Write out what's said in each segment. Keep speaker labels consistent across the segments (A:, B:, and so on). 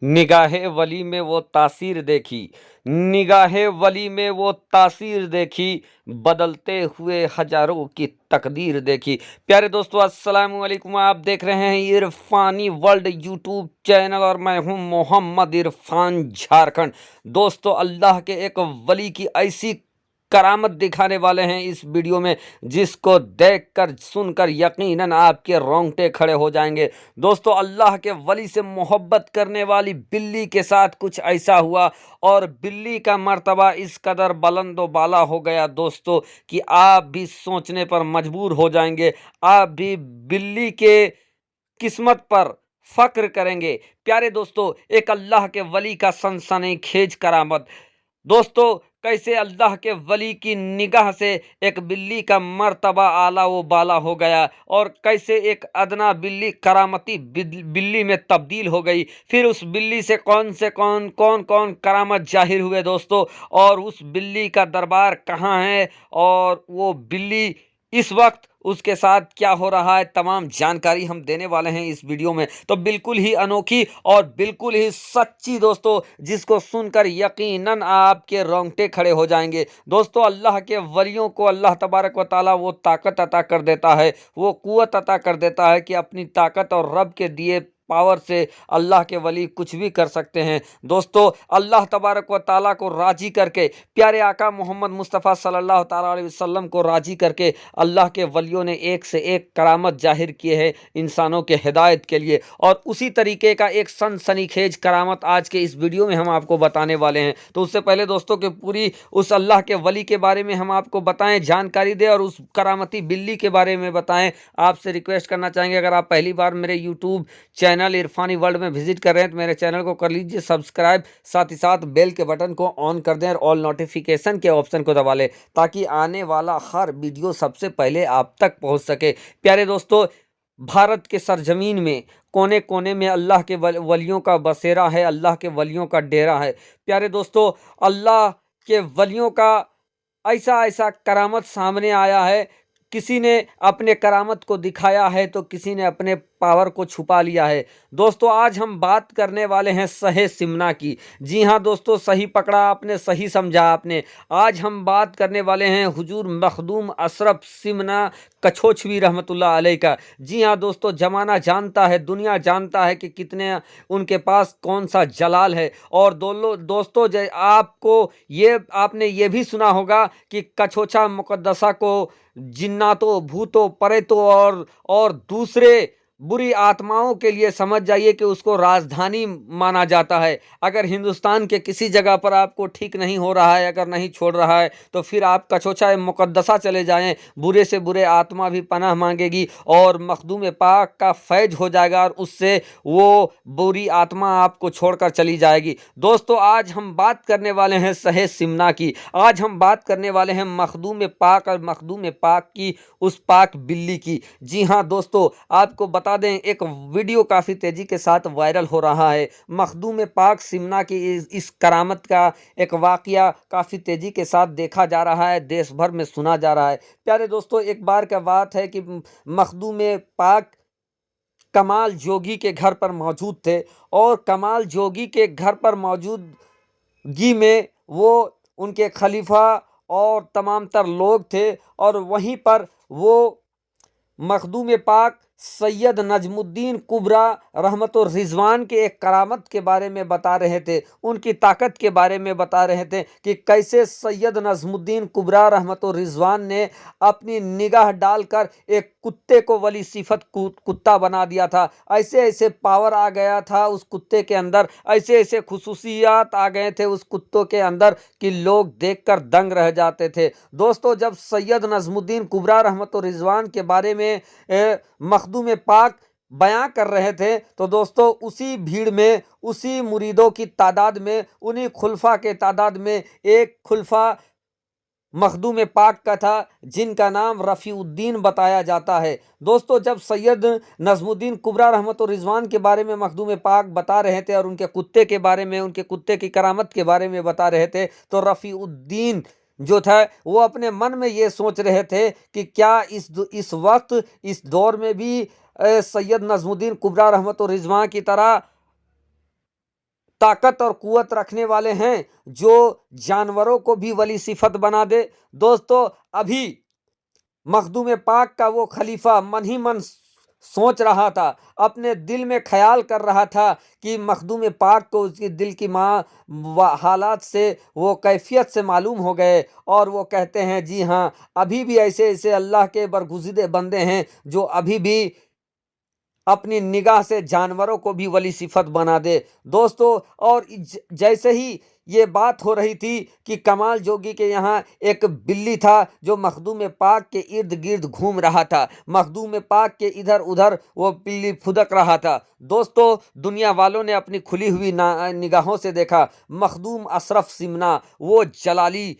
A: निगाहे वली में वो तासीर देखी, निगाहे वली में वो तासीर देखी, बदलते हुए हजारों की तकदीर देखी। प्यारे दोस्तों, अस्सलाम वालेकुम। आप देख रहे हैं इरफानी वर्ल्ड यूट्यूब चैनल और मैं हूं मोहम्मद इरफान झारखंड। दोस्तों, अल्लाह के एक वली की ऐसी करामत दिखाने वाले हैं इस वीडियो में, जिसको देखकर सुनकर यकीनन आपके रोंगटे खड़े हो जाएंगे। दोस्तों, अल्लाह के वली से मोहब्बत करने वाली बिल्ली के साथ कुछ ऐसा हुआ और बिल्ली का मर्तबा इस कदर बुलंद बाला हो गया दोस्तों कि आप भी सोचने पर मजबूर हो जाएंगे। आप भी बिल्ली के किस्मत पर फक्र करेंगे। प्यारे दोस्तों, एक अल्लाह के वली का सनसनीखेज करामत। दोस्तों, कैसे अल्लाह के वली की निगाह से एक बिल्ली का मर्तबा आला व बाला हो गया और कैसे एक अदना बिल्ली करामती बिल्ली में तब्दील हो गई। फिर उस बिल्ली से कौन कौन करामत जाहिर हुए दोस्तों, और उस बिल्ली का दरबार कहाँ है और वो बिल्ली इस वक्त उसके साथ क्या हो रहा है, तमाम जानकारी हम देने वाले हैं इस वीडियो में। तो बिल्कुल ही अनोखी और बिल्कुल ही सच्ची दोस्तों, जिसको सुनकर यकीनन आपके रोंगटे खड़े हो जाएंगे। दोस्तों, अल्लाह के वलियों को अल्लाह तबारक व ताला वो ताकत अता कर देता है, वो कुव्वत अता कर देता है कि अपनी ताकत और रब के दिए पावर से अल्लाह के वली कुछ भी कर सकते हैं। दोस्तों, अल्लाह तबारक व ताला को राजी करके, प्यारे आका मोहम्मद मुस्तफ़ा सल्लल्लाहु ताला अलैहि वसल्लम को राजी करके अल्लाह के वलियों ने एक से एक करामत जाहिर किए हैं इंसानों के हिदायत के लिए। और उसी तरीके का एक सनसनीखेज करामत आज के इस वीडियो में हम आपको बताने वाले हैं। तो उससे पहले दोस्तों कि पूरी उस अल्लाह के वली के बारे में हम आपको बताएं, जानकारी दें और उस करामती बिल्ली के बारे में बताएं, आपसे रिक्वेस्ट करना चाहेंगे, अगर आप पहली बार मेरे यूट्यूब चैनल इरफानी वर्ल्ड में विजिट कर रहे हैं तो मेरे चैनल को कर लीजिए सब्सक्राइब, साथ ही साथ बेल के बटन को ऑन कर दें और ऑल नोटिफिकेशन के ऑप्शन को दबा लें ताकि आने वाला हर वीडियो सबसे पहले आप तक पहुंच सके। प्यारे दोस्तों, भारत के सरजमीन में कोने कोने में अल्लाह के वलियों का बसेरा है, अल्लाह के वलियों का डेरा है। प्यारे दोस्तों, अल्लाह के वलियों का ऐसा ऐसा करामत सामने आया है। किसी ने अपने करामत को दिखाया है तो किसी ने अपने पावर को छुपा लिया है। दोस्तों, आज हम बात करने वाले हैं सहे सिमना की। जी हाँ दोस्तों, सही पकड़ा आपने, सही समझा आपने। आज हम बात करने वाले हैं हुजूर मखदूम अशरफ सिमना कछोछवी रहमतुल्लाह अलैह का। जी हाँ दोस्तों, जमाना जानता है, दुनिया जानता है कि कितने उनके पास कौन सा जलाल है। और दोस्तों, आपने ये भी सुना होगा कि कछोछा मुकद्दसा को जिन्नातों, भूतों, प्रेतों और दूसरे बुरी आत्माओं के लिए समझ जाइए कि उसको राजधानी माना जाता है। अगर हिंदुस्तान के किसी जगह पर आपको ठीक नहीं हो रहा है, अगर नहीं छोड़ रहा है, तो फिर आप कछोछा मुकद्दसा चले जाएं, बुरे से बुरे आत्मा भी पनाह मांगेगी और मखदूम पाक का फैज हो जाएगा और उससे वो बुरी आत्मा आपको छोड़कर चली जाएगी। दोस्तों, आज हम बात करने वाले हैं सहे सिमना की। आज हम बात करने वाले हैं मखदूम पाक और मखदूम पाक की उस पाक बिल्ली की। जी हाँ दोस्तों, आपको बता दें, एक वीडियो काफ़ी तेज़ी के साथ वायरल हो रहा है। मखदूम पाक सिमना की इस करामत का एक वाक़या काफ़ी तेज़ी के साथ देखा जा रहा है, देश भर में सुना जा रहा है। प्यारे दोस्तों, एक बार का बात है कि मखदूम पाक कमाल जोगी के घर पर मौजूद थे और कमाल जोगी के घर पर मौजूदगी में वो उनके खलीफा और तमाम तर लोग थे और वहीं पर वो मखदूम पाक सैयद नजमुद्दीन कुबरा रहमतुर रिजवान के एक करामत के बारे में बता रहे थे, उनकी ताकत के बारे में बता रहे थे कि कैसे सैयद नजमुद्दीन कुबरा रहमतुर रिजवान ने अपनी निगाह डालकर एक कुत्ते को वली सिफत कुत्ता बना दिया था। ऐसे ऐसे पावर आ गया था उस कुत्ते के अंदर, ऐसे ऐसे खुसूसियात आ गए थे उस कुत्तों के अंदर कि लोग देखकर दंग रह जाते थे। दोस्तों, जब सैयद नजमुद्दीन कुबरा रहमतुर रिजवान के बारे में मखदूम पाक बयां कर रहे थे तो दोस्तों, उसी भीड़ में, उसी मुरीदों की तादाद में, उन्हीं खुलफा के तादाद में एक खुलफा मखदूम पाक का था जिनका नाम रफ़ीउद्दीन बताया जाता है। दोस्तों, जब सैयद नजमुद्दीन कुबरा रहमतुर रिजवान के बारे में मखदूम पाक बता रहे थे और उनके कुत्ते के बारे में, उनके कुत्ते की करामत के बारे में बता रहे थे, तो रफ़ीउद्दीन जो था वो अपने मन में ये सोच रहे थे कि क्या इस वक्त, इस दौर में भी सैयद नजमुद्दीन कुबरा रहमतुर रिजवान की तरह ताकत और कुव्वत रखने वाले हैं, जो जानवरों को भी वली सिफत बना दे। दोस्तों अभी मखदूम पाक का वो खलीफा मन ही मन सोच रहा था, अपने दिल में ख्याल कर रहा था कि मखदूम पाक को उसके दिल की हालात से, वो कैफियत से मालूम हो गए। और वो कहते हैं जी हाँ, अभी भी ऐसे ऐसे अल्लाह के बरगुज़िदे बंदे हैं जो अभी भी अपनी निगाह से जानवरों को भी वली सिफत बना दे। दोस्तों और जैसे ही ये बात हो रही थी कि कमाल जोगी के यहाँ एक बिल्ली था जो मखदूम पाक के इर्द गिर्द घूम रहा था, मखदूम पाक के इधर उधर वो बिल्ली फुदक रहा था। दोस्तों दुनिया वालों ने अपनी खुली हुई निगाहों से देखा, मखदूम अशरफ सिमना, वो जलाली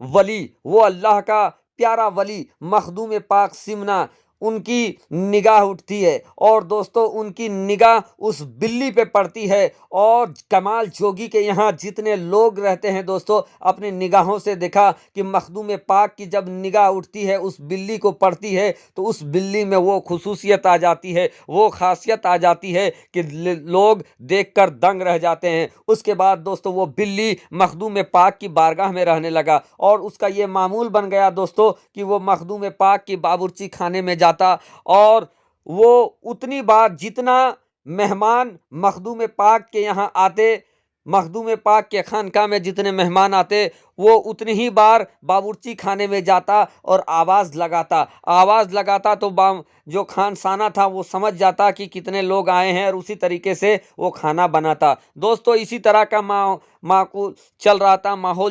A: वली, वो अल्लाह का प्यारा वली मखदूम पाक सिमना, उनकी निगाह उठती है और दोस्तों उनकी निगाह उस बिल्ली पे पड़ती है। और कमाल जोगी के यहाँ जितने लोग रहते हैं दोस्तों, अपनी निगाहों से देखा कि मखदूम पाक की जब निगाह उठती है, उस बिल्ली को पड़ती है, तो उस बिल्ली में वो खुसूसियत आ जाती है, वो खासियत आ जाती है कि लोग देखकर दंग रह जाते हैं। उसके बाद दोस्तों वो बिल्ली मखदूम पाक की बारगाह में रहने लगा और उसका ये मामूल बन गया दोस्तों कि वो मखदूम पाक की बावर्ची खाने में जाता और वो उतनी बार जितना मेहमान मखदूम पाक के यहाँ आते, मखदूम पाक के खानका में जितने मेहमान आते, वो उतनी ही बार बावर्ची खाने में जाता और आवाज़ लगाता तो जो खानसाना था वो समझ जाता कि कितने लोग आए हैं और उसी तरीके से वो खाना बनाता। दोस्तों इसी तरह का माहौल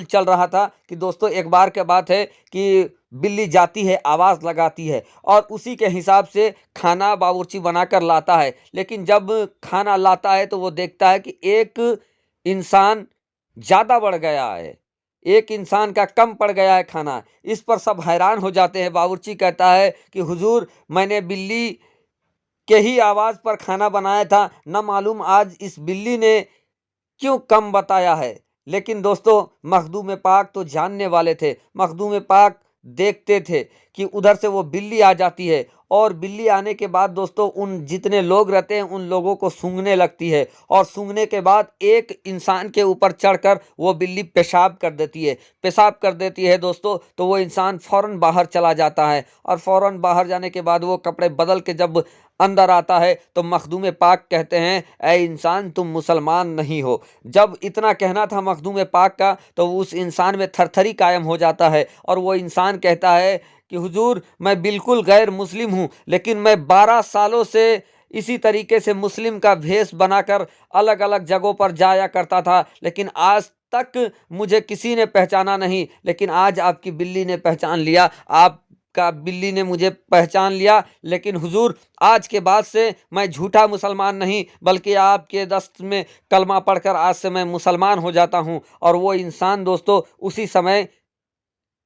A: चल रहा था कि दोस्तों एक बार की बात है कि बिल्ली जाती है, आवाज़ लगाती है और उसी के हिसाब से खाना बावर्ची बनाकर लाता है। लेकिन जब खाना लाता है तो वो देखता है कि एक इंसान ज़्यादा बढ़ गया है, एक इंसान का कम पड़ गया है खाना। इस पर सब हैरान हो जाते हैं। बावर्ची कहता है कि हुजूर, मैंने बिल्ली के ही आवाज़ पर खाना बनाया था, न मालूम आज इस बिल्ली ने क्यों कम बताया है। लेकिन दोस्तों मखदूम पाक तो जानने वाले थे, मखदूम पाक देखते थे कि उधर से वो बिल्ली आ जाती है और बिल्ली आने के बाद दोस्तों उन जितने लोग रहते हैं उन लोगों को सूंघने लगती है और सूंघने के बाद एक इंसान के ऊपर चढ़कर वो बिल्ली पेशाब कर देती है दोस्तों। तो वो इंसान फ़ौरन बाहर चला जाता है और फ़ौरन बाहर जाने के बाद वो कपड़े बदल के जब अंदर आता है तो मखदूम पाक कहते हैं, ऐ इंसान तुम मुसलमान नहीं हो। जब इतना कहना था मखदूम पाक का तो उस इंसान में थरथरी कायम हो जाता है और वो इंसान कहता है कि हुजूर, मैं बिल्कुल गैर मुस्लिम हूँ, लेकिन मैं 12 सालों से इसी तरीके से मुस्लिम का भेष बनाकर अलग अलग जगहों पर जाया करता था, लेकिन आज तक मुझे किसी ने पहचाना नहीं। लेकिन आज आपकी बिल्ली ने पहचान लिया, आपका बिल्ली ने मुझे पहचान लिया। लेकिन हुजूर, आज के बाद से मैं झूठा मुसलमान नहीं, बल्कि आपके दस्त में कलमा पढ़कर आज से मैं मुसलमान हो जाता हूँ। और वो इंसान दोस्तों उसी समय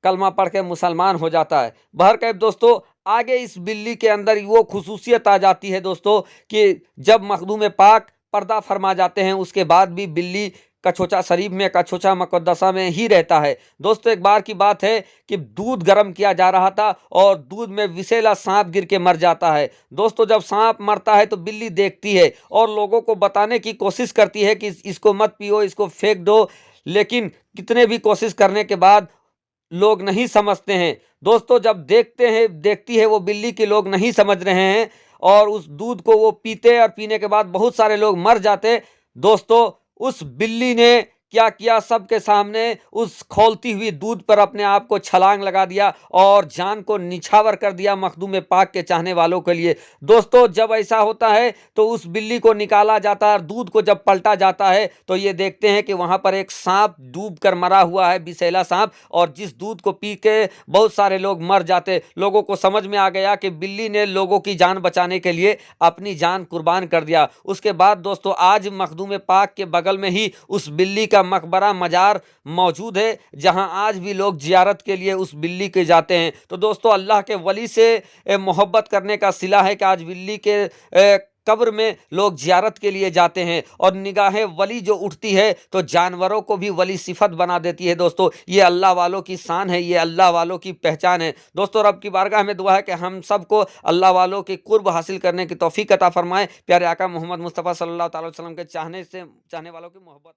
A: कलमा पढ़ के मुसलमान हो जाता है। बहरकैफ दोस्तों आगे इस बिल्ली के अंदर वो खुसूसियत आ जाती है दोस्तों कि जब मखदूम पाक पर्दा फरमा जाते हैं उसके बाद भी बिल्ली कछोचा शरीफ में, कछोचा मुक़द्दसा में ही रहता है। दोस्तों एक बार की बात है कि दूध गर्म किया जा रहा था और दूध में विषैला सांप गिर के मर जाता है। दोस्तों जब सांप मरता है तो बिल्ली देखती है और लोगों को बताने की कोशिश करती है कि इसको मत पियो, इसको फेंक दो, लेकिन कितने भी कोशिश करने के बाद लोग नहीं समझते हैं। दोस्तों जब देखती है वो बिल्ली की लोग नहीं समझ रहे हैं और उस दूध को वो पीते और पीने के बाद बहुत सारे लोग मर जाते। दोस्तों उस बिल्ली ने क्या किया, सबके सामने उस खौलती हुई दूध पर अपने आप को छलांग लगा दिया और जान को निछावर कर दिया मखदूम पाक के चाहने वालों के लिए। दोस्तों जब ऐसा होता है तो उस बिल्ली को निकाला जाता है और दूध को जब पलटा जाता है तो ये देखते हैं कि वहां पर एक सांप डूब कर मरा हुआ है, विषैला सांप, और जिस दूध को पी के बहुत सारे लोग मर जाते। लोगों को समझ में आ गया कि बिल्ली ने लोगों की जान बचाने के लिए अपनी जान कुर्बान कर दिया। उसके बाद दोस्तों आज मखदूम पाक के बगल में ही उस बिल्ली का मकबरा मजार मौजूद है, जहां आज भी लोग जियारत के लिए उस बिल्ली के जाते हैं। तो दोस्तों अल्लाह के वली से मोहब्बत करने का सिला है कि आज बिल्ली के कब्र में लोग जियारत के लिए जाते हैं और निगाह वली जो उठती है तो जानवरों को भी वली सिफत बना देती है। दोस्तों ये अल्लाह वालों की शान है, ये अल्लाह वालों की पहचान है। दोस्तों रब की बारगाह में दुआ है कि हम सबको अल्लाह वालों के कुर्ब हासिल करने की तौफीक अता फरमाए। प्यारे आका मोहम्मद मुस्तफ़ा सल्लल्लाहु अलैहि वसल्लम के चाहने वालों की मोहब्बत।